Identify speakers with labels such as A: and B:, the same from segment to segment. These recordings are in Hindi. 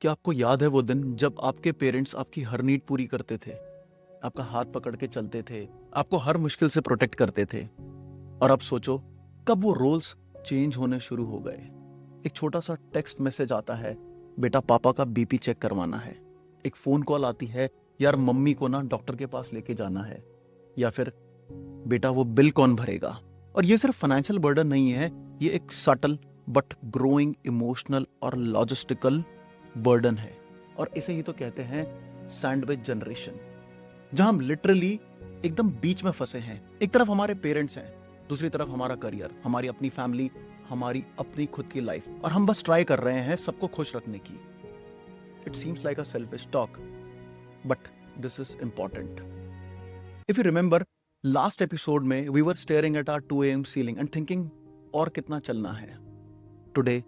A: क्या आपको याद है वो दिन जब आपके पेरेंट्स आपकी हर नीड पूरी करते थे, आपका हाथ पकड़ के चलते थे, आपको हर मुश्किल से प्रोटेक्ट करते थे? और अब सोचो कब वो रोल्स चेंज होने शुरू हो गए। एक छोटा सा टेक्स्ट मैसेज आता है, बेटा पापा का बीपी चेक करवाना है। एक फोन कॉल आती है, यार मम्मी को ना डॉक्टर के पास लेके जाना है। या फिर बेटा वो बिल कौन भरेगा। और ये सिर्फ फाइनेंशियल बर्डन नहीं है, ये एक सटल बट ग्रोइंग इमोशनल और लॉजिस्टिकल बर्डन है। और इसे ही तो कहते हैं सैंडविच जनरेशन, जहां हम लिटरली एकदम बीच में फंसे हैं। एक तरफ हमारे पेरेंट्स हैं, दूसरी तरफ हमारा करियर, हमारी अपनी फैमिली, हमारी अपनी खुद की लाइफ, और हम बस ट्राई कर रहे हैं सबको खुश रखने की। It seems like a selfish talk, but this is important. If you remember, last episode में we were staring at our 2 AM ceiling and thinking और कितना चलना है। Today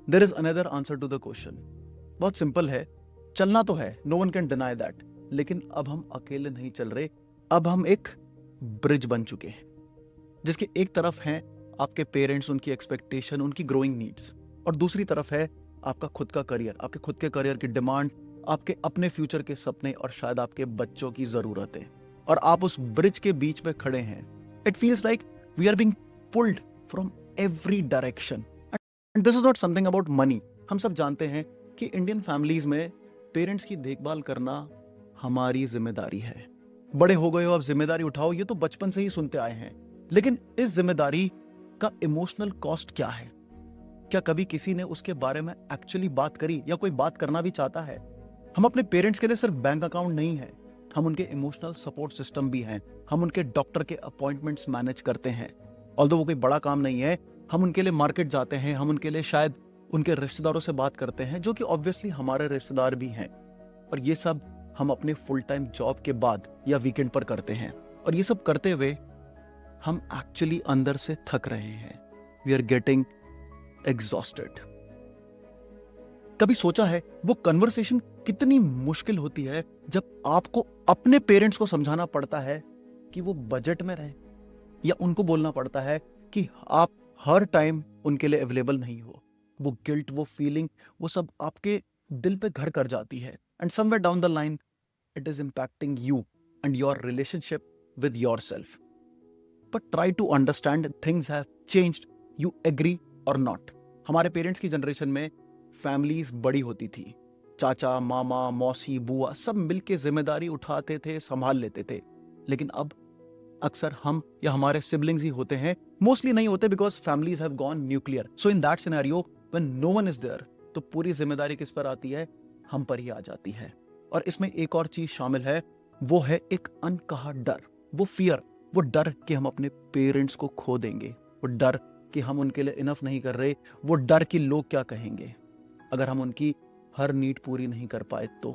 A: there is another answer to the question. बहुत सिंपल है, चलना तो है, no one can deny that, लेकिन अब हम अकेले नहीं चल रहे। अब हम एक ब्रिज बन चुके हैं, जिसके एक तरफ हैं आपके पेरेंट्स, उनकी एक्सपेक्टेशन, उनकी ग्रोइंग नीड्स, और दूसरी तरफ है आपका खुद का करियर, आपके खुद के करियर की डिमांड, आपके अपने फ्यूचर के सपने, और शायद आपके बच्चों की जरूरतें। और आप उस ब्रिज के बीच में खड़े हैं। It feels like we are being pulled from every direction, and this is not something about money. हम सब जानते हैं कि इंडियन फैमिलीज में पेरेंट्स की देखभाल करना हमारी जिम्मेदारी है। बड़े हो गए हो, अब जिम्मेदारी उठाओ, ये तो बचपन से ही सुनते आए हैं। लेकिन इस जिम्मेदारी का इमोशनल कॉस्ट क्या है? क्या कभी किसी ने उसके बारे में एक्चुअली बात करी, या कोई बात करना भी चाहता है? हम अपने पेरेंट्स के लिए सिर्फ बैंक अकाउंट नहीं है, हम उनके इमोशनल सपोर्ट सिस्टम भी हैं। हम उनके डॉक्टर के अपॉइंटमेंट्स मैनेज करते हैं, ऑल्दो वो कोई बड़ा काम नहीं है। हम उनके लिए मार्केट जाते हैं, हम उनके लिए शायद उनके रिश्तेदारों से बात करते हैं, जो कि ऑब्वियसली हमारे रिश्तेदार भी हैं। और ये सब हम अपने फुल टाइम जॉब के बाद या वीकेंड पर करते हैं। और ये सब करते हुए हम एक्चुअली अंदर से थक रहे हैं। We are getting exhausted. कभी सोचा है वो कन्वर्सेशन कितनी मुश्किल होती है जब आपको अपने पेरेंट्स को समझाना पड़ता है कि वो बजट में रहे, या उनको बोलना पड़ता है कि आप हर टाइम उनके लिए अवेलेबल नहीं हो? वो गिल्ट, वो फीलिंग, वो सब आपके दिल पे घर कर जाती है, and somewhere down the line it is impacting you and your relationship with yourself. But try to understand, things have changed, you agree और नॉट। हमारे पेरेंट्स की जनरेशन में फैमिलीज बड़ी होती थी, चाचा, मामा, मौसी, बुआ सब मिलके जिम्मेदारी उठाते थे, संभाल लेते थे। लेकिन अब अक्सर हम या हमारे सिबलिंग्स ही होते हैं, मोस्टली नहीं होते, because families have gone nuclear. So in that scenario when no one is there, तो पूरी जिम्मेदारी किस पर आती है? हम पर ही आ जाती है। और इसमें एक और चीज शामिल है, वो है एक अनकहा डर, वो फियर, वो डर कि हम अपने पेरेंट्स को खो देंगे, वो डर कि हम उनके लिए इनफ नहीं कर रहे, वो डर कि लोग क्या कहेंगे अगर हम उनकी हर नीड पूरी नहीं कर पाए तो।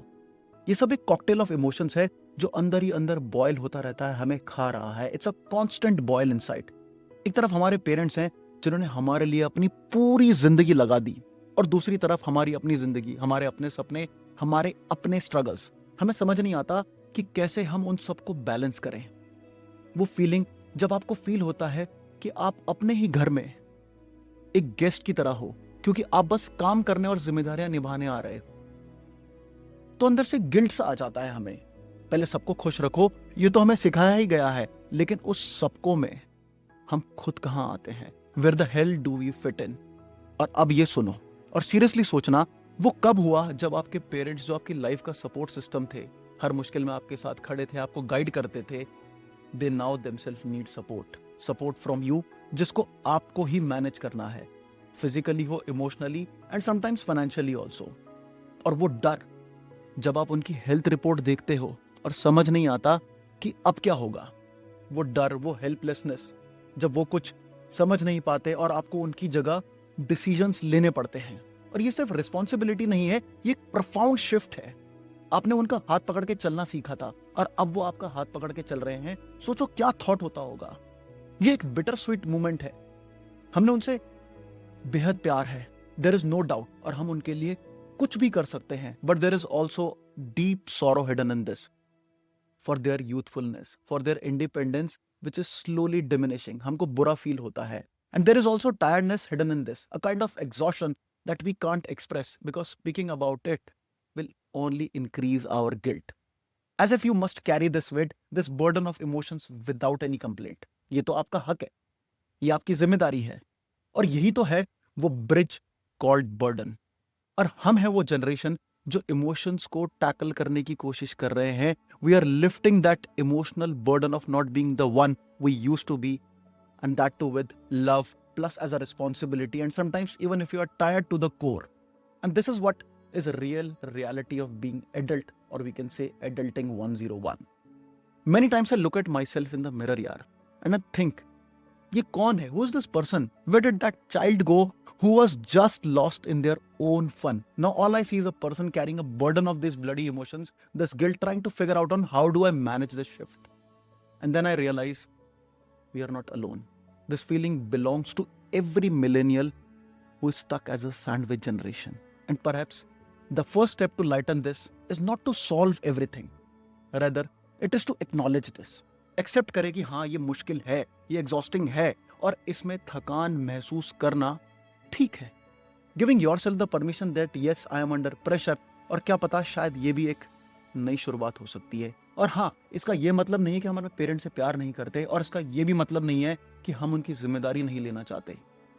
A: ये सब एक कॉकटेल ऑफ इमोशंस है जो अंदर ही अंदर बॉयल होता रहता है, हमें खा रहा है। It's a constant boil inside. एक तरफ हमारे पेरेंट्स हैं जिन्होंने हमारे लिए अपनी पूरी जिंदगी लगा दी, और दूसरी तरफ हमारी अपनी जिंदगी, हमारे अपने सपने, हमारे अपने स्ट्रगल्स। हमें समझ नहीं आता कि कैसे हम उन सबको बैलेंस करें। वो फीलिंग जब आपको फील होता है कि आप अपने ही घर में एक गेस्ट की तरह हो, क्योंकि आप बस काम करने और जिम्मेदारियां निभाने आ रहे हो, तो अंदर से गिल्ट सा आ जाता है हमें। पहले सबको खुश रखो, ये तो हमें सिखाया ही गया है, लेकिन उस सबको में हम खुद कहां आते हैं? Where the hell do we fit in? और अब ये सुनो और सीरियसली सोचना, वो कब हुआ जब आपके पेरेंट्स, जो आपकी लाइफ का सपोर्ट सिस्टम थे, हर मुश्किल में आपके साथ खड़े थे, आपको गाइड करते थे, they now themselves need support from you, जिसको आपको ही मैनेज करना है, फिजिकली हो, emotionally, and sometimes financially also. और वो डर, जब आप उनकी हेल्थ रिपोर्ट देखते हो और समझ नहीं आता कि अब क्या होगा, वो डर, वो हेल्पलेसनेस, जब वो कुछ समझ नहीं पाते और आपको उनकी जगह डिसीजंस लेने पड़ते हैं। और ये सिर्फ रिस्पॉन्सिबिलिटी नहीं है, ये एक प्रोफाउंड शिफ्ट है। आपने उनका हाथ पकड़ के चलना सीखा था, और अब वो आपका हाथ पकड़ के चल रहे हैं। सोचो क्या थॉट होता होगा। ये एक बिटर स्वीट मोमेंट है। हमने उनसे बेहद प्यार है, देयर इज नो डाउट, और हम उनके लिए कुछ भी कर सकते हैं। But there is also deep sorrow hidden in this, for their youthfulness, for their independence which is slowly diminishing. हमको बुरा फील होता है। And there is also tiredness hidden in this, a kind of exhaustion that we can't express, because speaking about it will only increase our guilt. As if you must carry this weight, this burden of emotions without any complaint. ये तो आपका हक है, ये आपकी जिम्मेदारी है, और यही तो है वो ब्रिज कॉल्ड बर्डन। और हम हैं वो जनरेशन जो इमोशंस को टैकल करने की कोशिश कर रहे हैं। We are lifting that emotional burden of not being the one we used to be, and that too with love plus as a responsibility, and sometimes even if you are tired to the core. And this is what is a real reality of being adult, or we can say adulting 101. Many times I look at myself in the mirror yaar, and I think ye kaun hai, who is this person, where did that child go who was just lost in their own fun? Now all I see is a person carrying a burden of these bloody emotions, this guilt, trying to figure out on how do I manage this shift. And then I realize we are not alone. This feeling belongs to every millennial who is stuck as a sandwich generation. And perhaps the first step to lighten this is not to solve everything. Rather, it is to acknowledge this. Accept करें कि हाँ ये मुश्किल है, ये exhausting है, और इसमें थकान महसूस करना ठीक है. Giving yourself the permission that yes, I am under pressure, और क्या पता शायद ये भी एक नई शुरुआत हो सकती है. और हाँ, इसका ये मतलब नहीं है कि हम अपने पेरेंट्स से प्यार नहीं करते, और इसका ये भी मतलब नहीं है कि हम उनकी जिम्मेदारी नहीं लेना चाहते.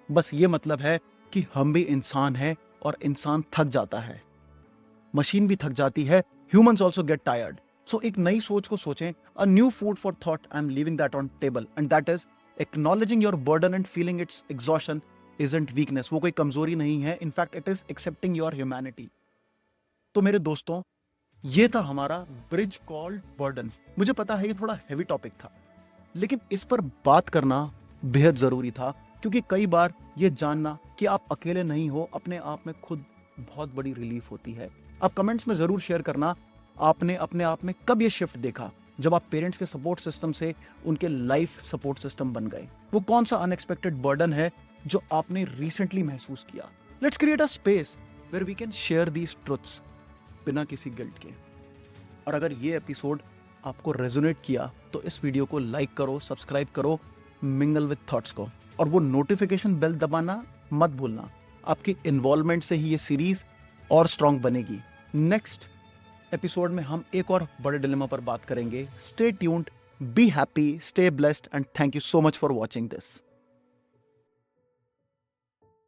A: बस ये मतलब है कि हम भी इंसान हैं, और इंसान थक जाता है, मशीन भी थक जाती है, ह्यूमंस ऑल्सो गेट टायर्ड. सो एक नई सोच को सोचें. A new food for thought, I am leaving that on table, and that is acknowledging your burden and feeling it's exhaustion isn't weakness. वो कोई कमजोरी नहीं है, in fact it is accepting your humanity. तो मेरे दोस्तों, ये था हमारा ब्रिज कॉल्ड बर्डन. मुझे पता है ये थोड़ा हैवी टॉपिक था, लेकिन इस पर बात करना बेहद जरूरी था, क्योंकि कई बार ये जानना कि आप अकेले नहीं हो अपने आप में खुद बहुत बड़ी रिलीफ होती है. आप कमेंट्स में जरूर शेयर करना, आपने अपने आप में कब ये शिफ्ट देखा जब आप पेरेंट्स के सपोर्ट सिस्टम से उनके लाइफ सपोर्ट सिस्टम बन गए. वो कौन सा अनएक्सपेक्टेड बर्डन है जो आपने रिसेंटली महसूस किया. Let's create a space where we can share these truths बिना किसी गिल्ट के. और अगर ये एपिसोड आपको रेजोनेट किया तो इस वीडियो को लाइक करो, सब्सक्राइब करो मिंगल विद थॉट्स को, और वो नोटिफिकेशन बेल दबाना मत भूलना. आपकी इन्वॉल्वमेंट से ही ये सीरीज और स्ट्रांग बनेगी. नेक्स्ट एपिसोड में हम एक और बड़े डिलेमा पर बात करेंगे. Stay tuned, be happy, stay blessed, and thank you so much for watching this.